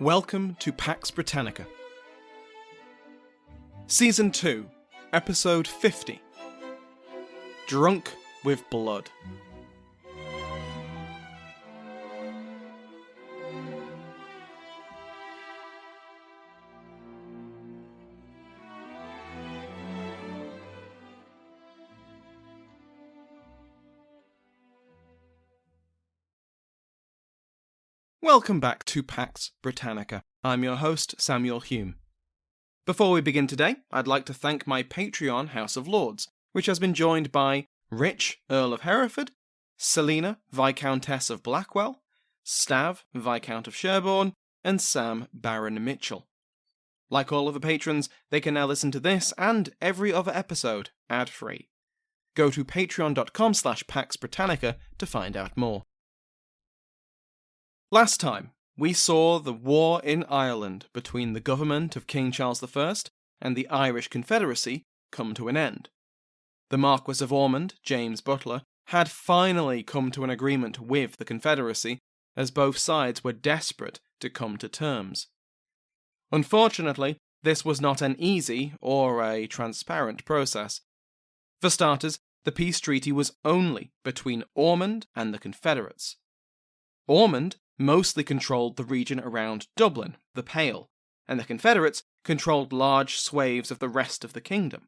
Welcome to Pax Britannica. Season 2, Episode 50. Drunk with Blood. Welcome back to Pax Britannica. I'm your host, Samuel Hume. Before we begin today, I'd like to thank my Patreon House of Lords, which has been joined by Rich, Earl of Hereford, Selina, Viscountess of Blackwell, Stav, Viscount of Sherborne, and Sam, Baron Mitchell. Like all other patrons, they can now listen to this and every other episode ad-free. Go to patreon.com/Pax Britannica to find out more. Last time, we saw the war in Ireland between the government of King Charles I and the Irish Confederacy come to an end. The Marquess of Ormond, James Butler, had finally come to an agreement with the Confederacy, as both sides were desperate to come to terms. Unfortunately, this was not an easy or a transparent process. For starters, the peace treaty was only between Ormond and the Confederates. Ormond mostly controlled the region around Dublin, the Pale, and the Confederates controlled large swathes of the rest of the kingdom.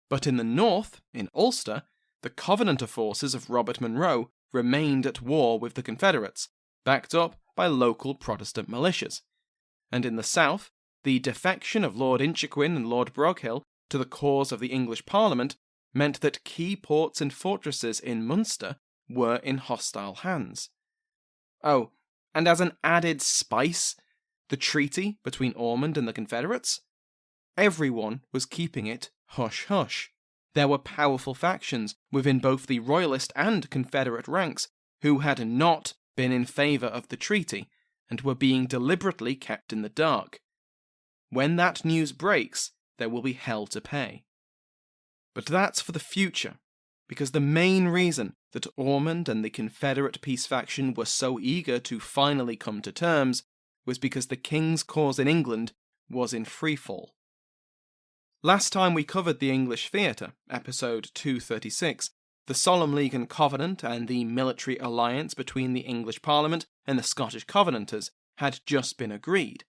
But in the north, in Ulster, the Covenanter forces of Robert Monroe remained at war with the Confederates, backed up by local Protestant militias. And in the south, the defection of Lord Inchiquin and Lord Broghill to the cause of the English Parliament meant that key ports and fortresses in Munster were in hostile hands. Oh, and as an added spice, the treaty between Ormond and the Confederates? Everyone was keeping it hush-hush. There were powerful factions within both the Royalist and Confederate ranks who had not been in favour of the treaty and were being deliberately kept in the dark. When that news breaks, there will be hell to pay. But that's for the future, because the main reason that Ormond and the Confederate peace faction were so eager to finally come to terms was because the King's cause in England was in freefall. Last time we covered the English theatre, episode 236, the Solemn League and Covenant and the military alliance between the English Parliament and the Scottish Covenanters had just been agreed,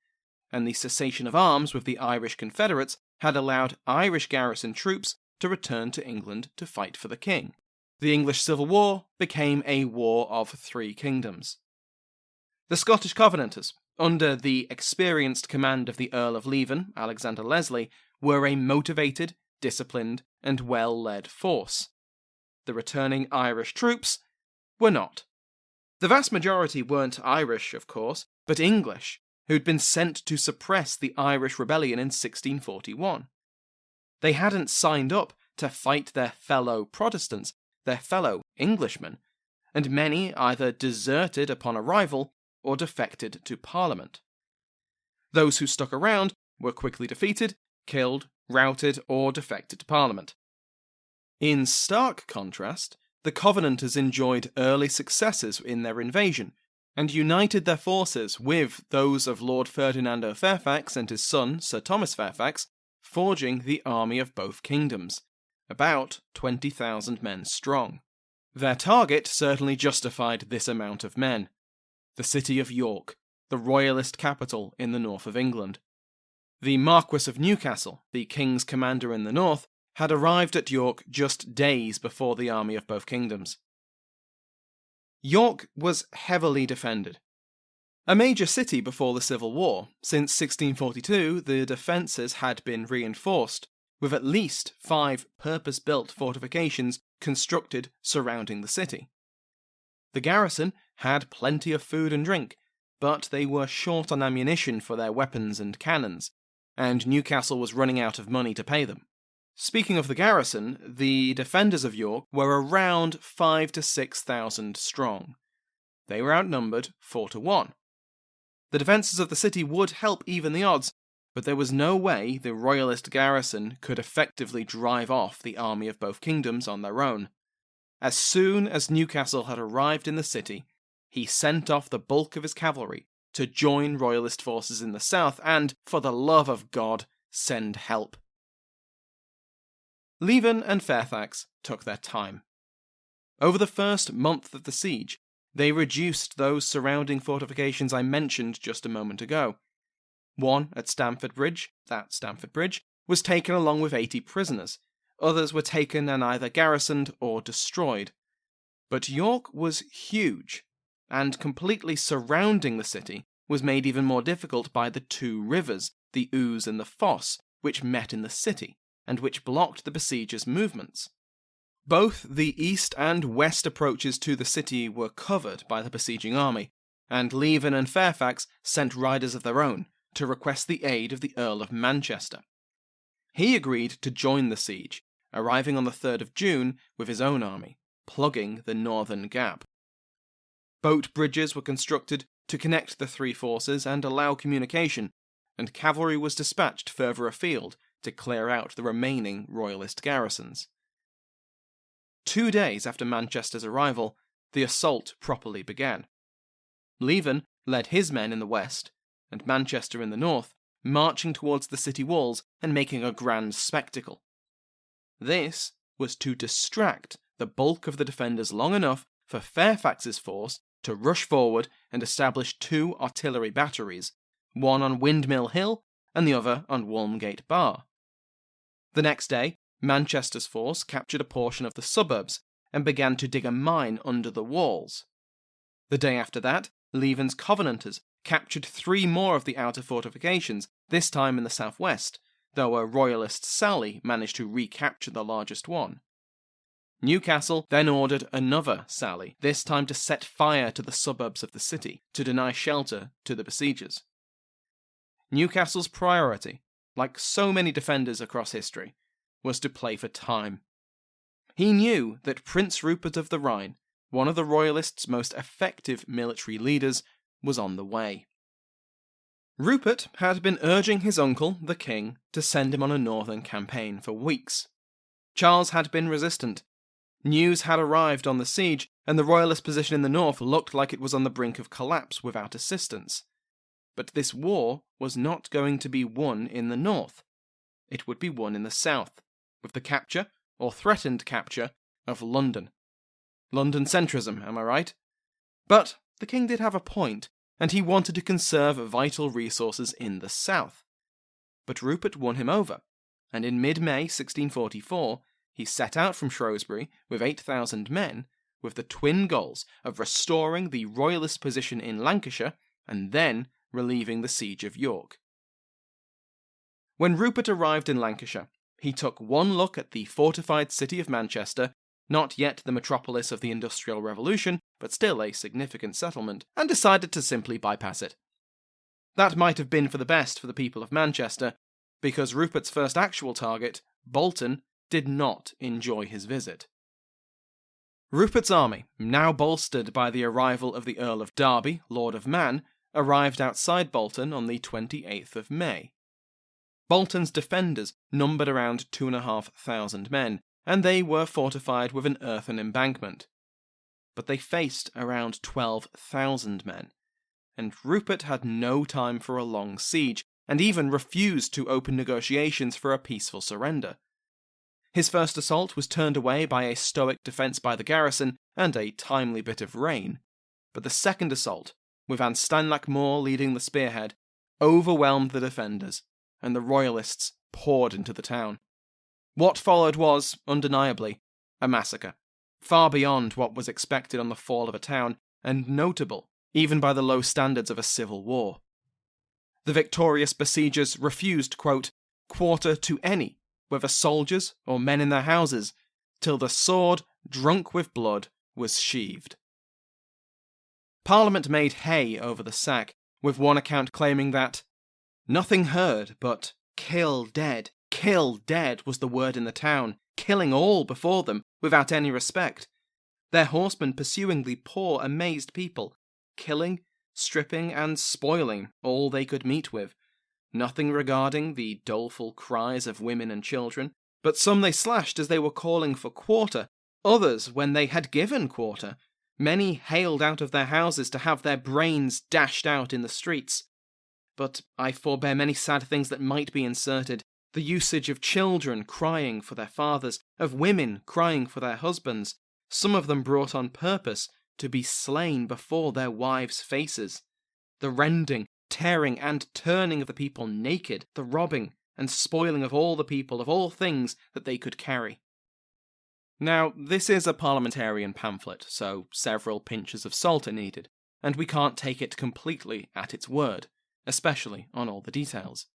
and the cessation of arms with the Irish Confederates had allowed Irish garrison troops to return to England to fight for the King. The English Civil War became a war of three kingdoms. The Scottish Covenanters, under the experienced command of the Earl of Leven, Alexander Leslie, were a motivated, disciplined, and well-led force. The returning Irish troops were not. The vast majority weren't Irish, of course, but English, who'd been sent to suppress the Irish Rebellion in 1641. They hadn't signed up to fight their fellow Protestants, their fellow Englishmen, and many either deserted upon arrival or defected to Parliament. Those who stuck around were quickly defeated, killed, routed, or defected to Parliament. In stark contrast, the Covenanters enjoyed early successes in their invasion, and united their forces with those of Lord Ferdinando Fairfax and his son, Sir Thomas Fairfax, forging the army of both kingdoms, about 20,000 men strong. Their target certainly justified this amount of men: the city of York, the royalist capital in the north of England. The Marquess of Newcastle, the king's commander in the north, had arrived at York just days before the army of both kingdoms. York was heavily defended. A major city before the Civil War, since 1642 the defences had been reinforced, with at least 5 purpose-built fortifications constructed surrounding the city. The garrison had plenty of food and drink, but they were short on ammunition for their weapons and cannons, and Newcastle was running out of money to pay them. Speaking of the garrison, the defenders of York were around 5,000 to 6,000 strong. They were outnumbered 4-1. The defences of the city would help even the odds, but there was no way the royalist garrison could effectively drive off the army of both kingdoms on their own. As soon as Newcastle had arrived in the city, he sent off the bulk of his cavalry to join royalist forces in the south and, for the love of God, send help. Leven and Fairfax took their time. Over the first month of the siege, they reduced those surrounding fortifications I mentioned just a moment ago. One at Stamford Bridge, was taken along with 80 prisoners. Others were taken and either garrisoned or destroyed. But York was huge, and completely surrounding the city was made even more difficult by the two rivers, the Ouse and the Foss, which met in the city, and which blocked the besiegers' movements. Both the east and west approaches to the city were covered by the besieging army, and Leven and Fairfax sent riders of their own to request the aid of the Earl of Manchester. He agreed to join the siege, arriving on the 3rd of June with his own army, plugging the northern gap. Boat bridges were constructed to connect the three forces and allow communication, and cavalry was dispatched further afield to clear out the remaining royalist garrisons. 2 days after Manchester's arrival, the assault properly began. Leven led his men in the west, and Manchester in the north, marching towards the city walls and making a grand spectacle. This was to distract the bulk of the defenders long enough for Fairfax's force to rush forward and establish 2 artillery batteries, one on Windmill Hill and the other on Walmgate Bar. The next day, Manchester's force captured a portion of the suburbs and began to dig a mine under the walls. The day after that, Leven's Covenanters captured 3 more of the outer fortifications, this time in the southwest, though a royalist sally managed to recapture the largest one. Newcastle then ordered another sally, this time to set fire to the suburbs of the city, to deny shelter to the besiegers. Newcastle's priority, like so many defenders across history, was to play for time. He knew that Prince Rupert of the Rhine, one of the royalists' most effective military leaders, was on the way. Rupert had been urging his uncle, the king, to send him on a northern campaign for weeks. Charles had been resistant. News had arrived on the siege, and the royalist position in the north looked like it was on the brink of collapse without assistance. But this war was not going to be won in the north. It would be won in the south, with the capture, or threatened capture, of London. London centrism, am I right? But the king did have a point, and he wanted to conserve vital resources in the south. But Rupert won him over, and in mid-May 1644, he set out from Shrewsbury with 8,000 men, with the twin goals of restoring the royalist position in Lancashire and then relieving the siege of York. When Rupert arrived in Lancashire, he took one look at the fortified city of Manchester, not yet the metropolis of the Industrial Revolution, but still a significant settlement, and decided to simply bypass it. That might have been for the best for the people of Manchester, because Rupert's first actual target, Bolton, did not enjoy his visit. Rupert's army, now bolstered by the arrival of the Earl of Derby, Lord of Man, arrived outside Bolton on the 28th of May. Bolton's defenders numbered around 2,500 men, and they were fortified with an earthen embankment. But they faced around 12,000 men, and Rupert had no time for a long siege, and even refused to open negotiations for a peaceful surrender. His first assault was turned away by a stoic defence by the garrison and a timely bit of rain, but the second assault, with Marston Moor leading the spearhead, overwhelmed the defenders, and the royalists poured into the town. What followed was, undeniably, a massacre, far beyond what was expected on the fall of a town, and notable even by the low standards of a civil war. The victorious besiegers refused, quote, quarter to any, whether soldiers or men in their houses, till the sword, drunk with blood, was sheathed. Parliament made hay over the sack, with one account claiming that nothing heard but kill dead was the word in the town, killing all before them without any respect, their horsemen pursuing the poor amazed people, killing, stripping and spoiling all they could meet with, nothing regarding the doleful cries of women and children, but some they slashed as they were calling for quarter, others when they had given quarter, Many hailed out of their houses to have their brains dashed out in the streets. But I forbear many sad things that might be inserted, the usage of children crying for their fathers, of women crying for their husbands, some of them brought on purpose to be slain before their wives' faces, the rending, tearing, and turning of the people naked, the robbing and spoiling of all the people of all things that they could carry. Now, this is a parliamentarian pamphlet, so several pinches of salt are needed, and we can't take it completely at its word, especially on all the details.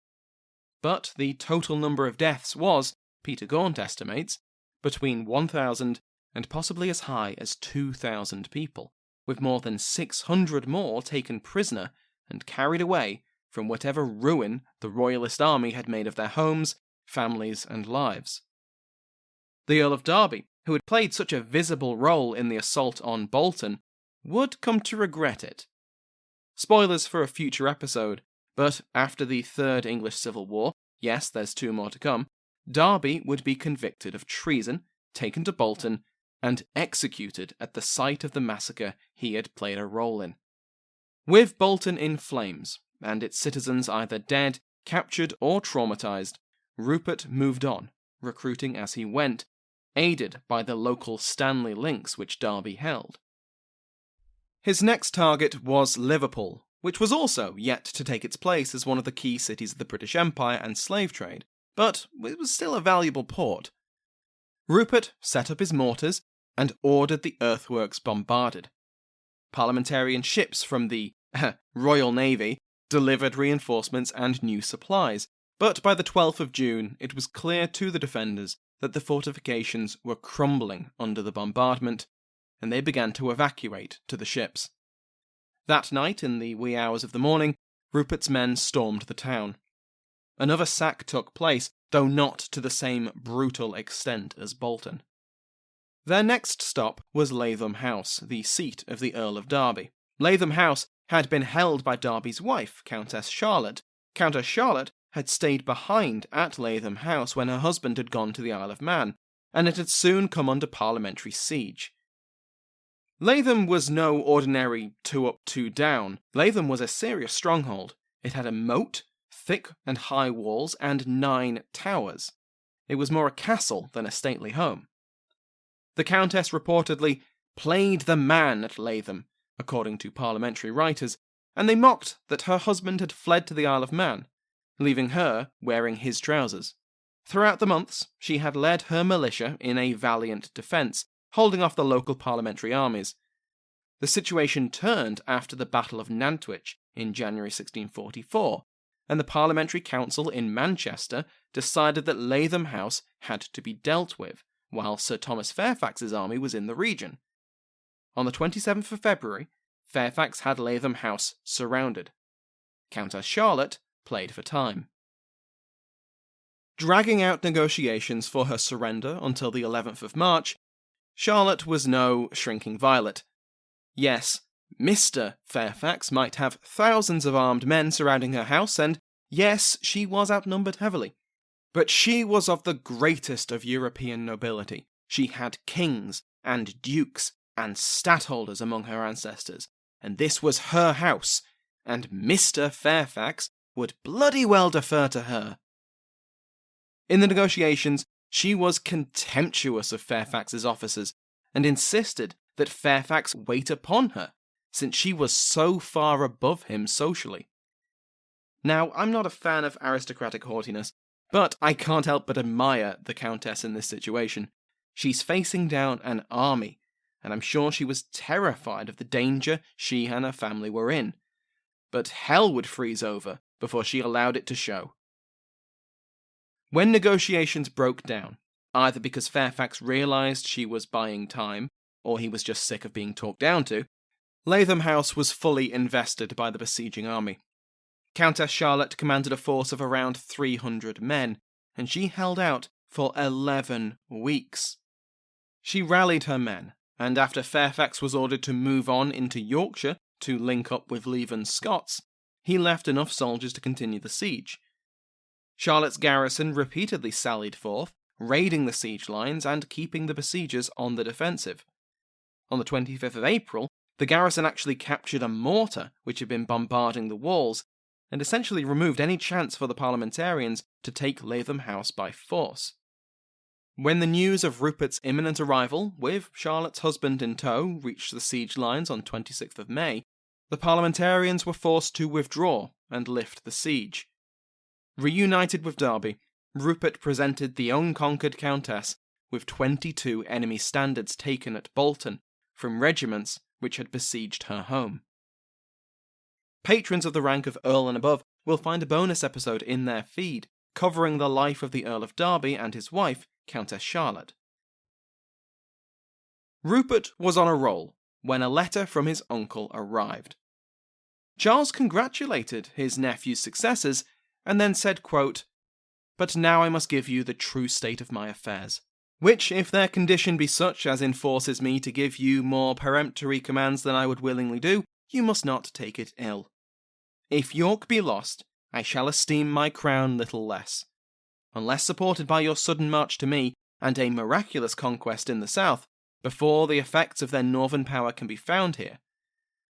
But the total number of deaths was, Peter Gaunt estimates, between 1,000 and possibly as high as 2,000 people, with more than 600 more taken prisoner and carried away from whatever ruin the Royalist army had made of their homes, families, and lives. The Earl of Derby, who had played such a visible role in the assault on Bolton, would come to regret it. Spoilers for a future episode, but after the Third English Civil War, yes, there's 2 more to come, Derby would be convicted of treason, taken to Bolton, and executed at the site of the massacre he had played a role in. With Bolton in flames, and its citizens either dead, captured, or traumatized, Rupert moved on, recruiting as he went, aided by the local Stanley links which Derby held. His next target was Liverpool, which was also yet to take its place as one of the key cities of the British Empire and slave trade, but it was still a valuable port. Rupert set up his mortars and ordered the earthworks bombarded. Parliamentarian ships from the Royal Navy delivered reinforcements and new supplies, but by the 12th of June it was clear to the defenders that the fortifications were crumbling under the bombardment, and they began to evacuate to the ships. That night, in the wee hours of the morning, Rupert's men stormed the town. Another sack took place, though not to the same brutal extent as Bolton. Their next stop was Lathom House, the seat of the Earl of Derby. Lathom House had been held by Derby's wife, Countess Charlotte. Countess Charlotte had stayed behind at Lathom House when her husband had gone to the Isle of Man, and it had soon come under parliamentary siege. Lathom was no ordinary 2 up, 2 down. Lathom was a serious stronghold. It had a moat, thick and high walls, and 9 towers. It was more a castle than a stately home. The Countess reportedly played the man at Lathom, according to parliamentary writers, and they mocked that her husband had fled to the Isle of Man, leaving her wearing his trousers. Throughout the months, she had led her militia in a valiant defence, holding off the local parliamentary armies. The situation turned after the Battle of Nantwich in January 1644, and the Parliamentary Council in Manchester decided that Lathom House had to be dealt with, while Sir Thomas Fairfax's army was in the region. On the 27th of February, Fairfax had Lathom House surrounded. Countess Charlotte played for time. Dragging out negotiations for her surrender until the 11th of March, Charlotte was no shrinking violet. Yes, Mr. Fairfax might have thousands of armed men surrounding her house, and yes, she was outnumbered heavily. But she was of the greatest of European nobility. She had kings and dukes and stadtholders among her ancestors, and this was her house, and Mr. Fairfax would bloody well defer to her. In the negotiations, she was contemptuous of Fairfax's officers, and insisted that Fairfax wait upon her, since she was so far above him socially. Now, I'm not a fan of aristocratic haughtiness, but I can't help but admire the Countess in this situation. She's facing down an army, and I'm sure she was terrified of the danger she and her family were in. But hell would freeze over before she allowed it to show. When negotiations broke down, either because Fairfax realised she was buying time, or he was just sick of being talked down to, Lathom House was fully invested by the besieging army. Countess Charlotte commanded a force of around 300 men, and she held out for 11 weeks. She rallied her men, and after Fairfax was ordered to move on into Yorkshire to link up with Leven Scots, he left enough soldiers to continue the siege. Charlotte's garrison repeatedly sallied forth, raiding the siege lines and keeping the besiegers on the defensive. On the 25th of April, the garrison actually captured a mortar which had been bombarding the walls, and essentially removed any chance for the parliamentarians to take Latham House by force. When the news of Rupert's imminent arrival, with Charlotte's husband in tow, reached the siege lines on 26th of May, the parliamentarians were forced to withdraw and lift the siege. Reunited with Derby, Rupert presented the unconquered countess with 22 enemy standards taken at Bolton from regiments which had besieged her home. Patrons of the rank of Earl and above will find a bonus episode in their feed covering the life of the Earl of Derby and his wife, Countess Charlotte. Rupert was on a roll when a letter from his uncle arrived. Charles congratulated his nephew's successes and then said, quote, "But now I must give you the true state of my affairs, which, if their condition be such as enforces me to give you more peremptory commands than I would willingly do, you must not take it ill. If York be lost, I shall esteem my crown little less, unless supported by your sudden march to me, and a miraculous conquest in the south, before the effects of their northern power can be found here.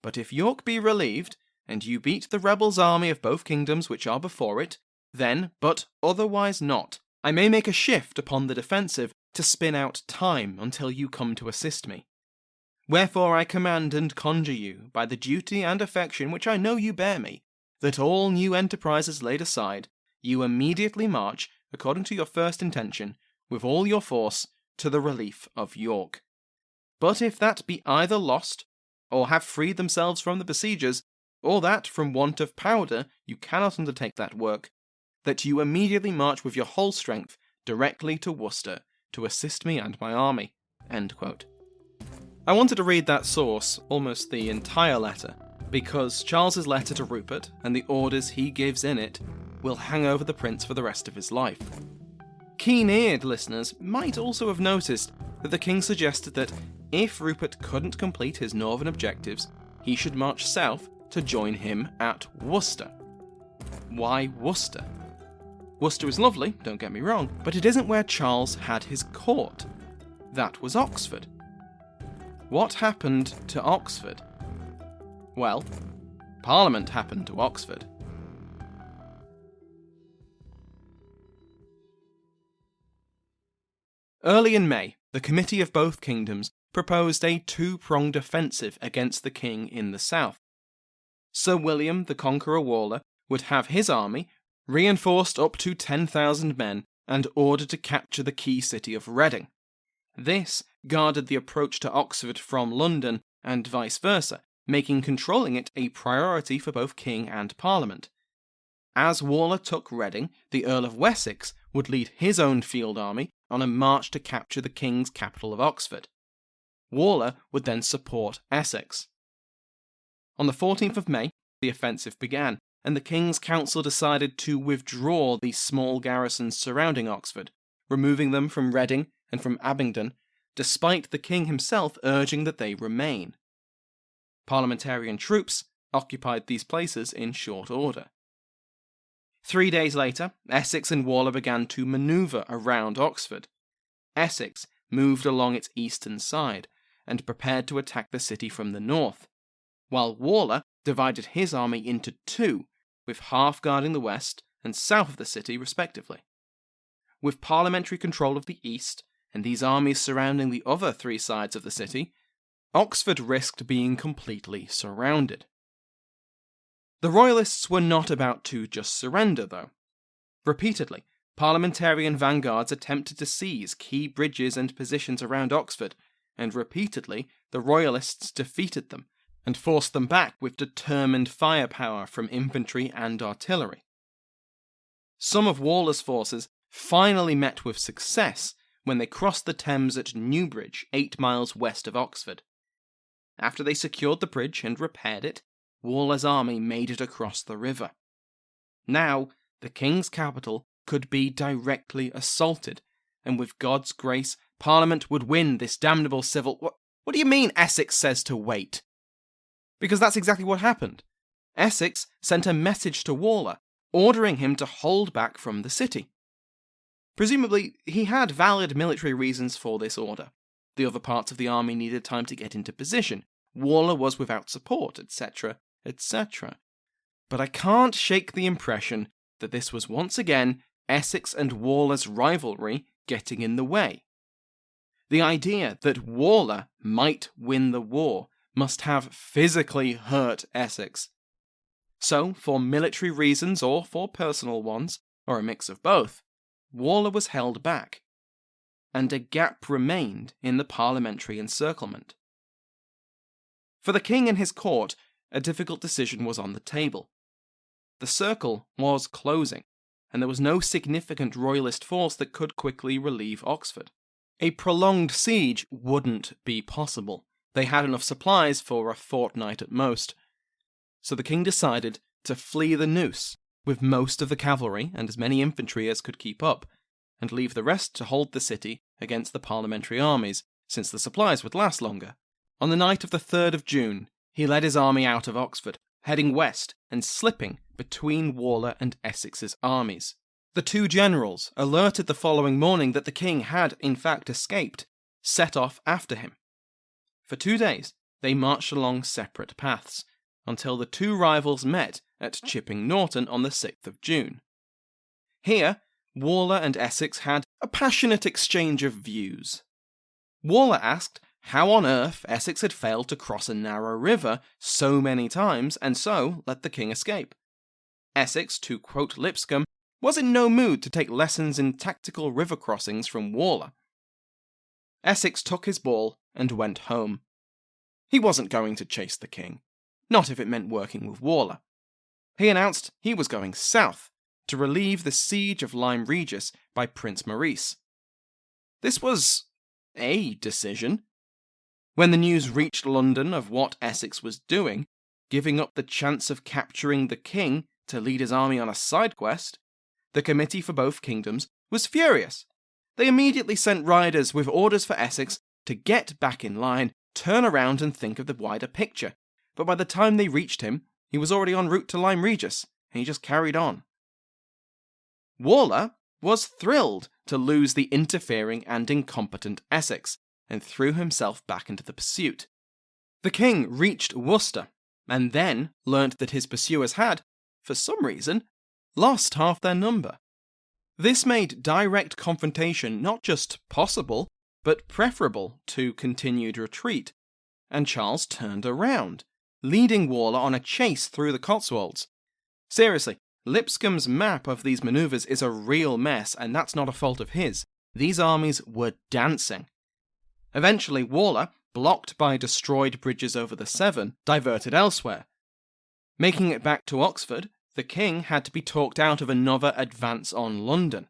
But if York be relieved, and you beat the rebels' army of both kingdoms which are before it, then, but otherwise not, I may make a shift upon the defensive to spin out time until you come to assist me. Wherefore I command and conjure you, by the duty and affection which I know you bear me, that all new enterprises laid aside, you immediately march, according to your first intention, with all your force, to the relief of York. But if that be either lost, or have freed themselves from the besiegers, or that, from want of powder, you cannot undertake that work, that you immediately march with your whole strength directly to Worcester, to assist me and my army." End quote. I wanted to read that source, almost the entire letter, because Charles's letter to Rupert, and the orders he gives in it, will hang over the prince for the rest of his life. Keen-eared listeners might also have noticed that the king suggested that if Rupert couldn't complete his northern objectives, he should march south to join him at Worcester. Why Worcester? Worcester is lovely, don't get me wrong, but it isn't where Charles had his court. That was Oxford. What happened to Oxford? Well, Parliament happened to Oxford. Early in May, the Committee of Both Kingdoms proposed a two-pronged offensive against the king in the south. Sir William the Conqueror Waller would have his army, reinforced up to 10,000 men, and ordered to capture the key city of Reading. This guarded the approach to Oxford from London, and vice versa, making controlling it a priority for both king and Parliament. As Waller took Reading, the Earl of Wessex would lead his own field army on a march to capture the king's capital of Oxford. Waller would then support Essex. On the 14th of May, the offensive began, and the King's Council decided to withdraw the small garrisons surrounding Oxford, removing them from Reading and from Abingdon, despite the King himself urging that they remain. Parliamentarian troops occupied these places in short order. 3 days later, Essex and Waller began to manoeuvre around Oxford. Essex moved along its eastern side, and prepared to attack the city from the north, while Waller divided his army into two, with half guarding the west and south of the city respectively. With parliamentary control of the east, and these armies surrounding the other three sides of the city, Oxford risked being completely surrounded. The Royalists were not about to just surrender, though. Repeatedly, parliamentarian vanguards attempted to seize key bridges and positions around Oxford, and repeatedly the Royalists defeated them, and forced them back with determined firepower from infantry and artillery. Some of Waller's forces finally met with success when they crossed the Thames at Newbridge, 8 miles west of Oxford. After they secured the bridge and repaired it, Waller's army made it across the river. Now, the king's capital could be directly assaulted, and with God's grace, Parliament would win this damnable civil... What do you mean Essex says to wait? Because that's exactly what happened. Essex sent a message to Waller, ordering him to hold back from the city. Presumably, he had valid military reasons for this order. The other parts of the army needed time to get into position. Waller was without support, etc., etc. But I can't shake the impression that this was once again Essex and Waller's rivalry getting in the way. The idea that Waller might win the war must have physically hurt Essex. So, for military reasons or for personal ones, or a mix of both, Waller was held back, and a gap remained in the parliamentary encirclement. For the king and his court, a difficult decision was on the table. The circle was closing, and there was no significant royalist force that could quickly relieve Oxford. A prolonged siege wouldn't be possible. They had enough supplies for a fortnight at most. So the king decided to flee the Noose, with most of the cavalry and as many infantry as could keep up, and leave the rest to hold the city against the parliamentary armies, since the supplies would last longer. On the night of the 3rd of June, he led his army out of Oxford, heading west and slipping between Waller and Essex's armies. The two generals, alerted the following morning that the king had in fact escaped, set off after him. For 2 days, they marched along separate paths, until the two rivals met at Chipping Norton on the 6th of June. Here, Waller and Essex had a passionate exchange of views. Waller asked how on earth Essex had failed to cross a narrow river so many times and so let the king escape. Essex, to quote Lipscombe, was in no mood to take lessons in tactical river crossings from Waller. Essex took his ball and went home. He wasn't going to chase the king, not if it meant working with Waller. He announced he was going south to relieve the siege of Lyme Regis by Prince Maurice. This was a decision. When the news reached London of what Essex was doing, giving up the chance of capturing the king to lead his army on a side quest, the committee for both kingdoms was furious. They immediately sent riders with orders for Essex to get back in line, turn around and think of the wider picture. But by the time they reached him, he was already en route to Lyme Regis, and he just carried on. Waller was thrilled to lose the interfering and incompetent Essex, and threw himself back into the pursuit. The king reached Worcester, and then learnt that his pursuers had, for some reason, lost half their number. This made direct confrontation not just possible, but preferable to continued retreat, and Charles turned around, leading Waller on a chase through the Cotswolds. Seriously, Lipscombe's map of these manoeuvres is a real mess, and that's not a fault of his. These armies were dancing. Eventually, Waller, blocked by destroyed bridges over the Severn, diverted elsewhere. Making it back to Oxford, the king had to be talked out of another advance on London.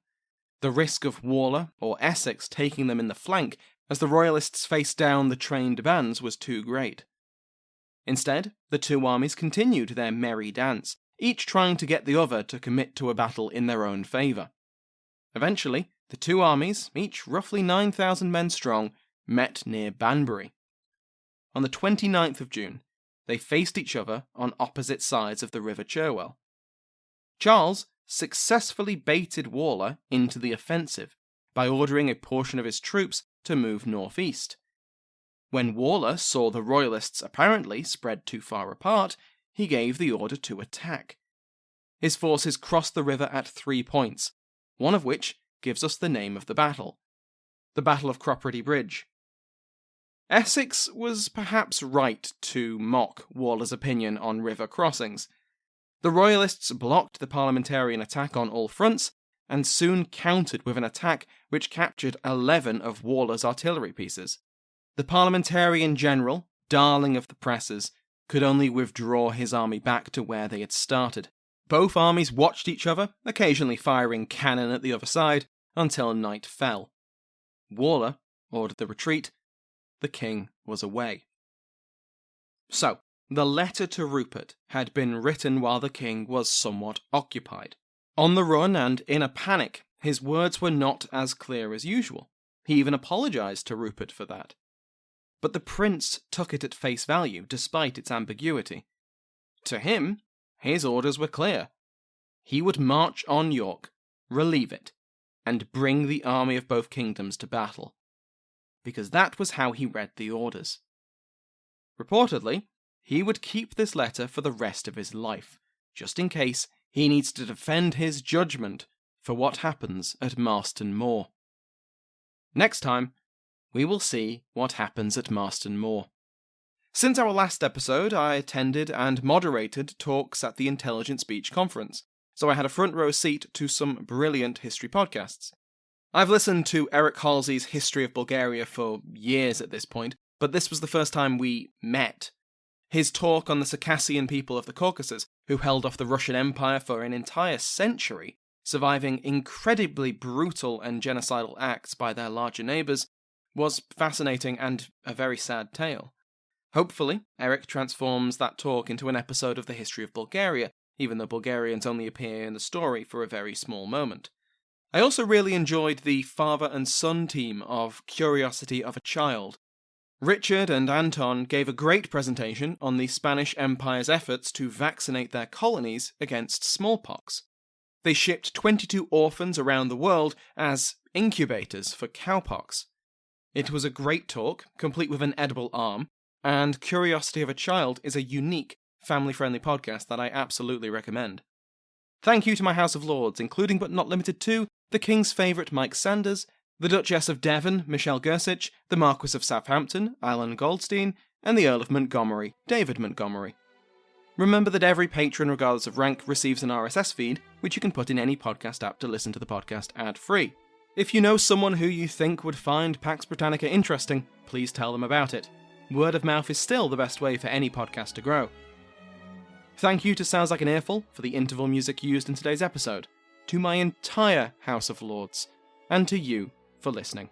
The risk of Waller or Essex taking them in the flank as the royalists faced down the trained bands was too great. Instead, the two armies continued their merry dance, each trying to get the other to commit to a battle in their own favour. Eventually, the two armies, each roughly 9,000 men strong, met near Banbury. On the 29th of June, they faced each other on opposite sides of the River Cherwell. Charles successfully baited Waller into the offensive by ordering a portion of his troops to move northeast. When Waller saw the royalists apparently spread too far apart, he gave the order to attack. His forces crossed the river at 3 points, one of which gives us the name of the battle of Cropredy Bridge. Essex was perhaps right to mock Waller's opinion on river crossings. The royalists blocked the parliamentarian attack on all fronts, and soon countered with an attack which captured 11 of Waller's artillery pieces. The parliamentarian general, darling of the presses, could only withdraw his army back to where they had started. Both armies watched each other, occasionally firing cannon at the other side, until night fell. Waller ordered the retreat. The king was away. So, the letter to Rupert had been written while the king was somewhat occupied. On the run and in a panic, his words were not as clear as usual. He even apologised to Rupert for that. But the prince took it at face value, despite its ambiguity. To him, his orders were clear. He would march on York, relieve it, and bring the army of both kingdoms to battle. because that was how he read the orders. Reportedly, he would keep this letter for the rest of his life, just in case he needs to defend his judgment for what happens at Marston Moor. Next time, we will see what happens at Marston Moor. Since our last episode, I attended and moderated talks at the Intelligent Speech Conference, so I had a front row seat to some brilliant history podcasts. I've listened to Eric Halsey's History of Bulgaria for years at this point, but this was the first time we met. His talk on the Circassian people of the Caucasus, who held off the Russian Empire for an entire century, surviving incredibly brutal and genocidal acts by their larger neighbours, was fascinating and a very sad tale. Hopefully, Eric transforms that talk into an episode of the History of Bulgaria, even though Bulgarians only appear in the story for a very small moment. I also really enjoyed the father and son team of Curiosity of a Child. Richard and Anton gave a great presentation on the Spanish Empire's efforts to vaccinate their colonies against smallpox. They shipped 22 orphans around the world as incubators for cowpox. It was a great talk, complete with an edible arm, and Curiosity of a Child is a unique, family-friendly podcast that I absolutely recommend. Thank you to my House of Lords, including but not limited to the King's favourite Mike Sanders, the Duchess of Devon, Michelle Gersich, the Marquess of Southampton, Alan Goldstein, and the Earl of Montgomery, David Montgomery. Remember that every patron, regardless of rank, receives an RSS feed, which you can put in any podcast app to listen to the podcast ad-free. If you know someone who you think would find Pax Britannica interesting, please tell them about it. Word of mouth is still the best way for any podcast to grow. Thank you to Sounds Like an Earful for the interval music used in today's episode, to my entire House of Lords, and to you for listening.